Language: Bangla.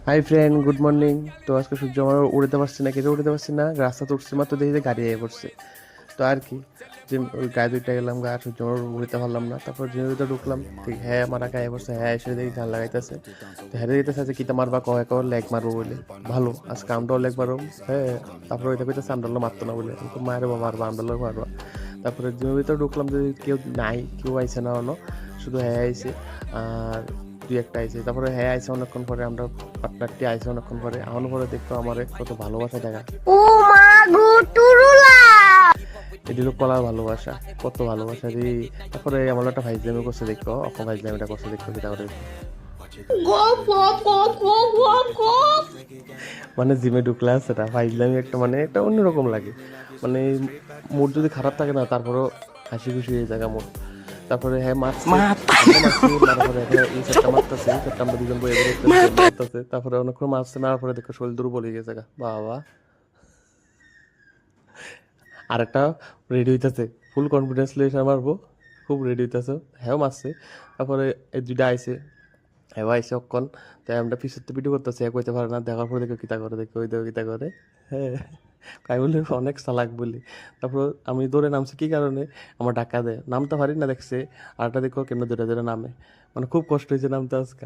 Hi friend, good morning. তো আজকে সূর্য আমার উড়তে পারছি না, কেটে উড়তে পারছি না, রাস্তা তো উঠছি মাত্র দেখি যে গাড়ি আগে পড়ছে। তো আর কি, যে ওই গায়ে দুইটা গেলাম গা, সূর্য আমার উড়তে পারলাম না। তারপর জিমের ভিতরে ঢুকলাম, ঠিক হ্যাঁ আমার গায়ে পড়ছে, হ্যাঁ এসে দেখি গান লাগাইতেছে। তো হ্যাঁ দিতেছে যে কিতা মারবা, কয় কয় লেগ মারবো বলে। ভালো আজকে আমরাও লেগ মারো। হ্যাঁ, তারপরে ওইটা কইতেছে আমরাও মারতো না বলে, আমি তো মারবো মারবা, আমরাও মারবা। তারপরে জিমের ভিতরে ঢুকলাম যে কেউ নাই, কেউ আইছে না অন্য, শুধু হ্যাঁ আইছে আর দুই একটা আইছে। তারপরে হ্যাঁ আইছে অনেকক্ষণ পরে, আমরা পার্টনারটি আইছে অনেকক্ষণ পরে, আমার পরে দেখতো আমার কত ভালোবাসা দেখা। ও মা গো টুরুলা। এটি হলো কলার ভালোবাসা, কত ভালোবাসা রে। তারপরে আমার একটা ভাইজলামি করছে দেখো, অখন ভাইজলামিটা করছে দেখো সেটা করে। গপ গপ গপ গপ গপ গপ। মানে জিমে ঢুকলে সেটা ফাইজলামি একটা, মানে একটা অন্যরকম লাগে। মানে মুড যদি খারাপ থাকে না, তারপরেও হাসি খুশি হয়ে যায় মুড। তারপরে হ্যাঁ মারছে, আমরা মারছি, মারার পরে এখানে এই সেটটা মারতেছে, এই সেটটা আমরা দুজন বই দেখতেছি, মারতেছে। তারপরে অনেকক্ষণ মারছে, মারার পরে দেখো শরীর দুর্বল হয়ে গেছে গা, বাবা। আরেকটা রেডি হইতেছে, ফুল কনফিডেন্স লিয়ে এসে মারবো, খুব রেডি হইতেছে। হ্যাঁ মারছে। তারপরে এই দুইটা আইছে, হ্যাঁ আইসে অক্ষণ। তাই আমরা পিছের তো ভিডিও করতেছি, এক হইতে পারে না, দেখার পরে দেখো কিতা করে, দেখো ওই দেখো কিতা করে। হ্যাঁ, তাই বলে অনেক চালাক বলি। তারপর আমি দৌড়ে নামছি কি কারণে, আমার ডাকা দেয়, নামতে পারি না দেখছে। আরটা দেখো কেমন দৌড়ে দৌড়ে নামে, মানে খুব কষ্ট হয়েছে নামতে আজকে।